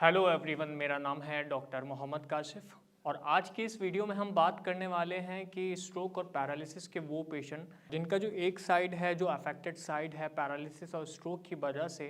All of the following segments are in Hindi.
हेलो एवरीवन, मेरा नाम है डॉक्टर मोहम्मद काशिफ और आज की इस वीडियो में हम बात करने वाले हैं कि स्ट्रोक और पैरालिसिस के वो पेशेंट जिनका जो एक साइड है, जो अफेक्टेड साइड है पैरालिसिस और स्ट्रोक की वजह से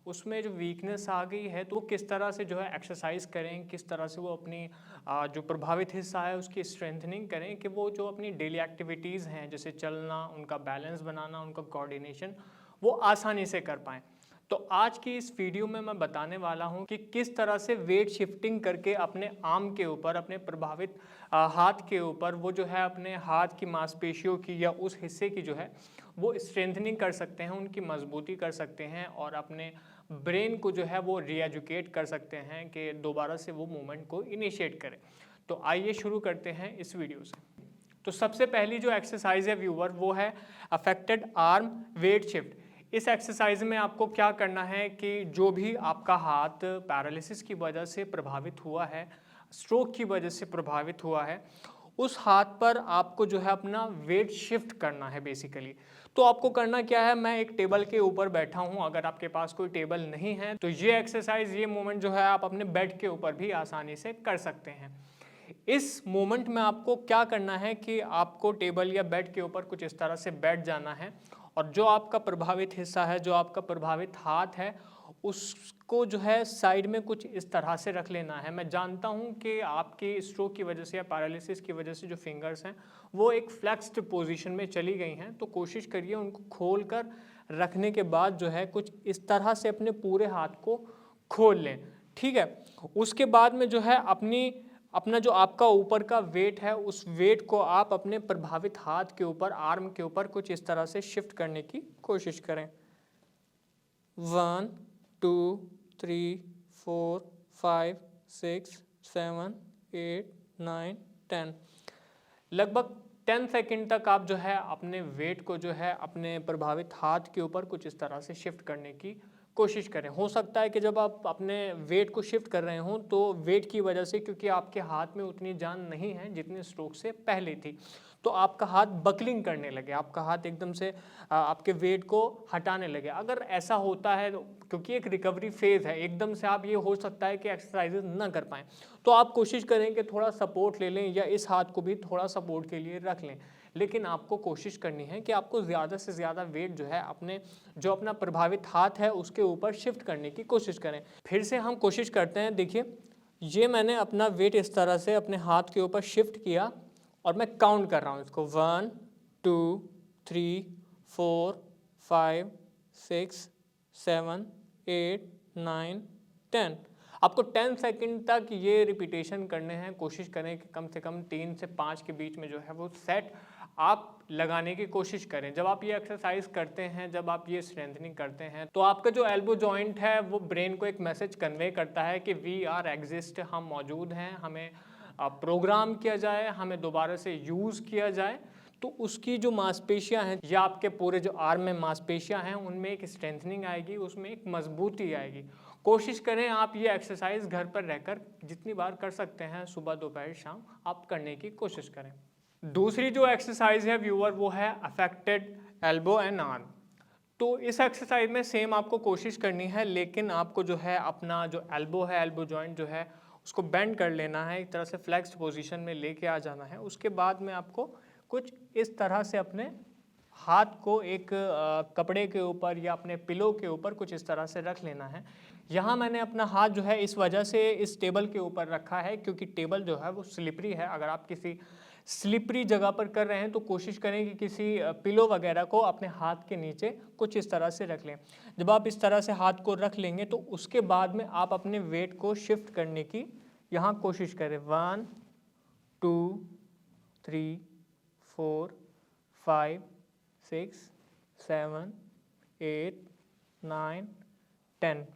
उसमें जो वीकनेस आ गई है, तो वो किस तरह से जो है एक्सरसाइज करें, किस तरह से वो अपनी जो प्रभावित हिस्सा है उसकी स्ट्रेंथनिंग करें कि वो जो अपनी डेली एक्टिविटीज़ हैं जैसे चलना, उनका बैलेंस बनाना, उनका कोऑर्डिनेशन वो आसानी से कर पाएँ। तो आज की इस वीडियो में मैं बताने वाला हूं कि किस तरह से वेट शिफ्टिंग करके अपने आर्म के ऊपर, अपने प्रभावित हाथ के ऊपर वो जो है अपने हाथ की मांसपेशियों की या उस हिस्से की जो है वो स्ट्रेंथनिंग कर सकते हैं, उनकी मजबूती कर सकते हैं और अपने ब्रेन को जो है वो रीएजुकेट कर सकते हैं कि दोबारा से वो मूवमेंट को इनिशिएट करें। तो आइए शुरू करते हैं इस वीडियो से। तो सबसे पहली जो एक्सरसाइज है व्यूअर वो है अफेक्टेड आर्म वेट शिफ्ट। इस एक्सरसाइज में आपको क्या करना है कि जो भी आपका हाथ पैरालिसिस की वजह से प्रभावित हुआ है, स्ट्रोक की वजह से प्रभावित हुआ है, उस हाथ पर आपको जो है अपना वेट शिफ्ट करना है बेसिकली। तो आपको करना क्या है, मैं एक टेबल के ऊपर बैठा हूं, अगर आपके पास कोई टेबल नहीं है तो ये एक्सरसाइज, ये मूवमेंट जो है आप अपने बेड के ऊपर भी आसानी से कर सकते हैं। इस मोमेंट में आपको क्या करना है कि आपको टेबल या बेड के ऊपर कुछ इस तरह से बैठ जाना है और जो आपका प्रभावित हिस्सा है, जो आपका प्रभावित हाथ है, उसको जो है साइड में कुछ इस तरह से रख लेना है। मैं जानता हूं कि आपकी स्ट्रोक की वजह से या पैरालिसिस की वजह से जो फिंगर्स हैं वो एक फ्लेक्स्ड पोजीशन में चली गई हैं, तो कोशिश करिए उनको खोल कर रखने के बाद जो है कुछ इस तरह से अपने पूरे हाथ को खोल लें। ठीक है, उसके बाद में जो है अपना जो आपका ऊपर का वेट है उस वेट को आप अपने प्रभावित हाथ के ऊपर, आर्म के ऊपर कुछ इस तरह से शिफ्ट करने की कोशिश करें। 1 2 3 4 5 6 7 8 9 10। लगभग 10 सेकंड तक आप जो है अपने वेट को जो है अपने प्रभावित हाथ के ऊपर कुछ इस तरह से शिफ्ट करने की कोशिश करें। हो सकता है कि जब आप अपने वेट को शिफ्ट कर रहे हों तो वेट की वजह से, क्योंकि आपके हाथ में उतनी जान नहीं है जितनी स्ट्रोक से पहले थी, तो आपका हाथ बकलिंग करने लगे, आपका हाथ एकदम से आपके वेट को हटाने लगे। अगर ऐसा होता है तो क्योंकि एक रिकवरी फेज है, एकदम से आप, ये हो सकता है कि एक्सरसाइजेज ना कर पाएँ, तो आप कोशिश करें कि थोड़ा सपोर्ट ले लें या इस हाथ को भी थोड़ा सपोर्ट के लिए रख लें। लेकिन आपको कोशिश करनी है कि आपको ज़्यादा से ज़्यादा वेट जो है अपना प्रभावित हाथ है उसके ऊपर शिफ्ट करने की कोशिश करें। फिर से हम कोशिश करते हैं। देखिए, ये मैंने अपना वेट इस तरह से अपने हाथ के ऊपर शिफ्ट किया और मैं काउंट कर रहा हूँ इसको 1 2 3 4 5 6 7 8 9 10। आपको 10 सेकंड तक ये रिपीटेशन करने हैं। कोशिश करें कि कम से कम 3 से 5 के बीच में जो है वो सेट आप लगाने की कोशिश करें। जब आप ये एक्सरसाइज करते हैं, जब आप ये स्ट्रेंथनिंग करते हैं, तो आपका जो एल्बो जॉइंट है वो ब्रेन को एक मैसेज कन्वे करता है कि वी आर एग्जिस्ट, हम मौजूद हैं, हमें प्रोग्राम किया जाए, हमें दोबारा से यूज़ किया जाए। तो उसकी जो मांसपेशियां हैं या आपके पूरे जो आर्म में मांसपेशियां हैं उनमें एक स्ट्रेंथनिंग आएगी, उसमें एक मजबूती आएगी। कोशिश करें आप ये एक्सरसाइज घर पर रहकर जितनी बार कर सकते हैं, सुबह दोपहर शाम, आप करने की कोशिश करें। दूसरी जो एक्सरसाइज है व्यूअर वो है अफेक्टेड एल्बो एंड आर्म। तो इस एक्सरसाइज में सेम आपको कोशिश करनी है, लेकिन आपको जो है अपना जो एल्बो है, एल्बो जॉइंट जो है उसको बेंड कर लेना है, एक तरह से फ्लेक्स्ड पोजीशन में लेके आ जाना है। उसके बाद में आपको कुछ इस तरह से अपने हाथ को एक कपड़े के ऊपर या अपने पिलो के ऊपर कुछ इस तरह से रख लेना है। यहाँ मैंने अपना हाथ जो है इस वजह से इस टेबल के ऊपर रखा है क्योंकि टेबल जो है वो स्लिपरी है। अगर आप किसी स्लिपरी जगह पर कर रहे हैं तो कोशिश करें कि किसी पिलो वगैरह को अपने हाथ के नीचे कुछ इस तरह से रख लें। जब आप इस तरह से हाथ को रख लेंगे तो उसके बाद में आप अपने वेट को शिफ्ट करने की यहाँ कोशिश करें। 1 2 3 4 5 6 7 8 9 10।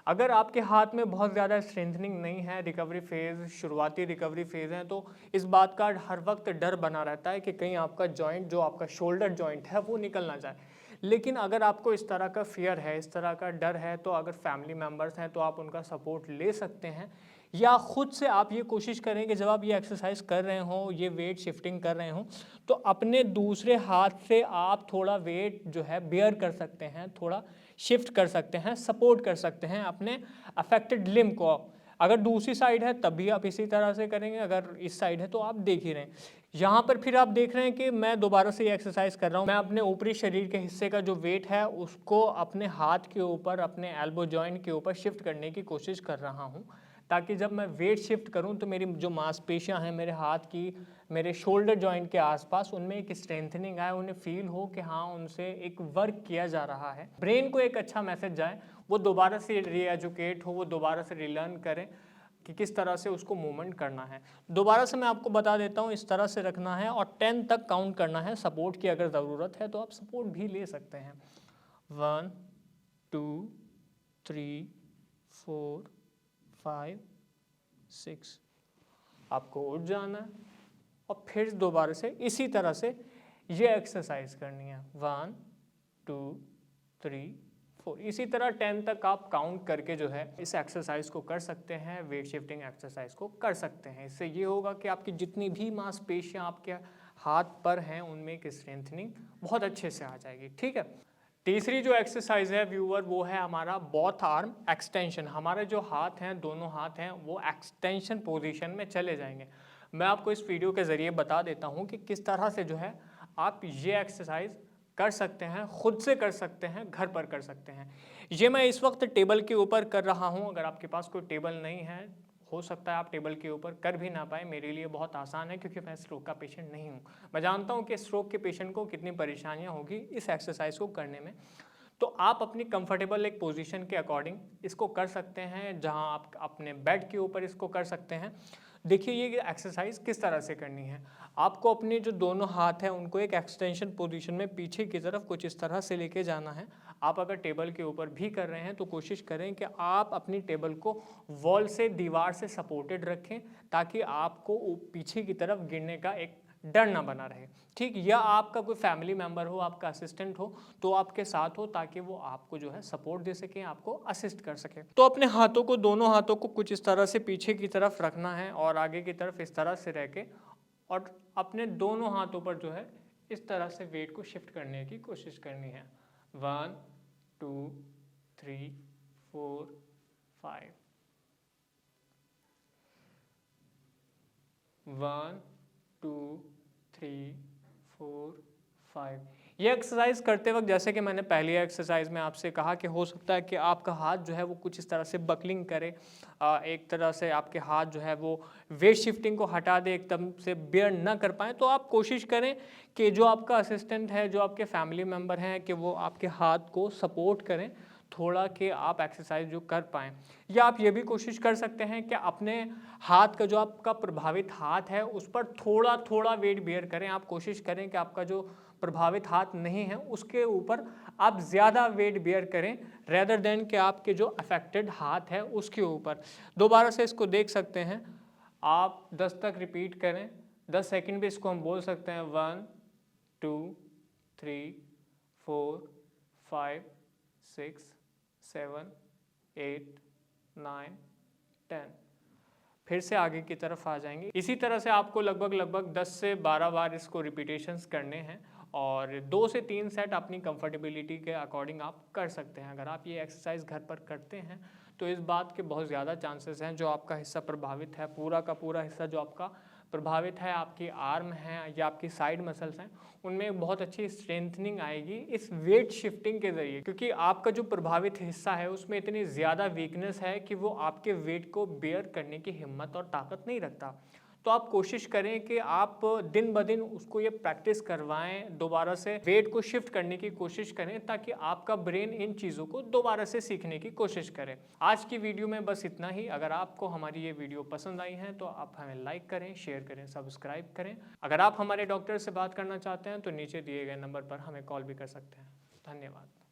अगर आपके हाथ में बहुत ज़्यादा स्ट्रेंथनिंग नहीं है, रिकवरी फेज़, शुरुआती रिकवरी फेज़ है, तो इस बात का हर वक्त डर बना रहता है कि कहीं आपका जॉइंट, जो आपका शोल्डर जॉइंट है, वो निकल ना जाए। लेकिन अगर आपको इस तरह का फियर है, इस तरह का डर है, तो अगर फैमिली मेम्बर्स हैं तो आप उनका सपोर्ट ले सकते हैं या खुद से आप ये कोशिश करें कि जब आप ये एक्सरसाइज कर रहे हो, ये वेट शिफ्टिंग कर रहे हो, तो अपने दूसरे हाथ से आप थोड़ा वेट जो है बेयर कर सकते हैं, थोड़ा शिफ्ट कर सकते हैं, सपोर्ट कर सकते हैं अपने अफेक्टेड लिम्ब को। अगर दूसरी साइड है तब भी आप इसी तरह से करेंगे, अगर इस साइड है तो आप देख ही रहे हैं। यहाँ पर फिर आप देख रहे हैं कि मैं दोबारा से ये एक्सरसाइज कर रहा हूँ। मैं अपने ऊपरी शरीर के हिस्से का जो वेट है उसको अपने हाथ के ऊपर, अपने एल्बो जॉइंट के ऊपर शिफ्ट करने की कोशिश कर रहा हूँ, ताकि जब मैं वेट शिफ्ट करूं तो मेरी जो मांसपेशियां हैं मेरे हाथ की, मेरे शोल्डर जॉइंट के आसपास, उनमें एक स्ट्रेंथनिंग आए, उन्हें फील हो कि हाँ उनसे एक वर्क किया जा रहा है, ब्रेन को एक अच्छा मैसेज जाए, वो दोबारा से रीएजुकेट हो, वो दोबारा से रिलर्न करें कि किस तरह से उसको मूवमेंट करना है। दोबारा से मैं आपको बता देता हूँ, इस तरह से रखना है और 10 तक काउंट करना है। सपोर्ट की अगर ज़रूरत है तो आप सपोर्ट भी ले सकते हैं। 1 2 3 4 5 6। आपको उठ जाना है और फिर दोबारा से इसी तरह से ये एक्सरसाइज करनी है। 1 2 3 4, इसी तरह 10 तक आप काउंट करके जो है इस एक्सरसाइज को कर सकते हैं, वेट शिफ्टिंग एक्सरसाइज को कर सकते हैं। इससे ये होगा कि आपकी जितनी भी मांसपेशियां आपके हाथ पर हैं उनमें एक स्ट्रेंथनिंग बहुत अच्छे से आ जाएगी। ठीक है, तीसरी जो एक्सरसाइज है व्यूअर, वो है हमारा बोथ आर्म एक्सटेंशन। हमारे जो हाथ हैं, दोनों हाथ हैं, वो एक्सटेंशन पोजीशन में चले जाएंगे। मैं आपको इस वीडियो के ज़रिए बता देता हूँ कि किस तरह से जो है आप ये एक्सरसाइज कर सकते हैं, खुद से कर सकते हैं, घर पर कर सकते हैं। ये मैं इस वक्त टेबल के ऊपर कर रहा हूँ। अगर आपके पास कोई टेबल नहीं है, हो सकता है आप टेबल के ऊपर कर भी ना पाए। मेरे लिए बहुत आसान है क्योंकि मैं स्ट्रोक का पेशेंट नहीं हूँ। मैं जानता हूँ कि स्ट्रोक के पेशेंट को कितनी परेशानियाँ होगी इस एक्सरसाइज को करने में। तो आप अपनी कंफर्टेबल एक पोजीशन के अकॉर्डिंग इसको कर सकते हैं, जहां आप अपने बेड के ऊपर इसको कर सकते हैं। देखिए ये एक्सरसाइज किस तरह से करनी है। आपको अपने जो दोनों हाथ हैं उनको एक एक्सटेंशन पोजीशन में पीछे की तरफ कुछ इस तरह से लेके जाना है। आप अगर टेबल के ऊपर भी कर रहे हैं तो कोशिश करें कि आप अपनी टेबल को वॉल से, दीवार से सपोर्टेड रखें, ताकि आपको पीछे की तरफ गिरने का एक डर ना बना रहे। ठीक, या आपका कोई फैमिली मेंबर हो, आपका असिस्टेंट हो तो आपके साथ हो, ताकि वो आपको जो है सपोर्ट दे सके, आपको असिस्ट कर सके। तो अपने हाथों को, दोनों हाथों को कुछ इस तरह से पीछे की तरफ रखना है और आगे की तरफ इस तरह से रह के, और अपने दोनों हाथों पर जो है इस तरह से वेट को शिफ्ट करने की कोशिश करनी है। 1 2 3 4 5। 1 2 3 4 5। ये एक्सरसाइज करते वक्त, जैसे कि मैंने पहली एक्सरसाइज में आपसे कहा कि हो सकता है कि आपका हाथ जो है वो कुछ इस तरह से बकलिंग करे, एक तरह से आपके हाथ जो है वो वेट शिफ्टिंग को हटा दे, एकदम से बेयर ना कर पाए। तो आप कोशिश करें कि जो आपका असिस्टेंट है, जो आपके फैमिली मेम्बर हैं, कि वो आपके हाथ को सपोर्ट करें थोड़ा, कि आप एक्सरसाइज जो कर पाएँ। या आप ये भी कोशिश कर सकते हैं कि अपने हाथ का, जो आपका प्रभावित हाथ है, उस पर थोड़ा थोड़ा वेट बेयर करें। आप कोशिश करें कि आपका जो प्रभावित हाथ नहीं है उसके ऊपर आप ज़्यादा वेट बेयर करें, रेदर देन कि आपके जो अफेक्टेड हाथ है उसके ऊपर। दोबारा से इसको देख सकते हैं आप, 10 तक रिपीट करें, 10 सेकंड भी इसको हम बोल सकते हैं। 1 2 3 4 5 6 7 8 9 10। फिर से आगे की तरफ आ जाएंगे। इसी तरह से आपको लगभग 10 से 12 बार इसको रिपीटेशंस करने हैं और 2 से 3 सेट अपनी कंफर्टेबिलिटी के अकॉर्डिंग आप कर सकते हैं। अगर आप ये एक्सरसाइज घर पर करते हैं तो इस बात के बहुत ज़्यादा चांसेस हैं, जो आपका हिस्सा प्रभावित है, पूरा का पूरा हिस्सा जो आपका प्रभावित है, आपकी आर्म है या आपकी साइड मसल्स हैं, उनमें बहुत अच्छी स्ट्रेंथनिंग आएगी इस वेट शिफ्टिंग के ज़रिए। क्योंकि आपका जो प्रभावित हिस्सा है उसमें इतनी ज़्यादा वीकनेस है कि वो आपके वेट को बेयर करने की हिम्मत और ताकत नहीं रखता। तो आप कोशिश करें कि आप दिन ब दिन उसको ये प्रैक्टिस करवाएं, दोबारा से वेट को शिफ्ट करने की कोशिश करें, ताकि आपका ब्रेन इन चीज़ों को दोबारा से सीखने की कोशिश करे। आज की वीडियो में बस इतना ही। अगर आपको हमारी ये वीडियो पसंद आई है तो आप हमें लाइक करें, शेयर करें, सब्सक्राइब करें। अगर आप हमारे डॉक्टर से बात करना चाहते हैं तो नीचे दिए गए नंबर पर हमें कॉल भी कर सकते हैं। धन्यवाद।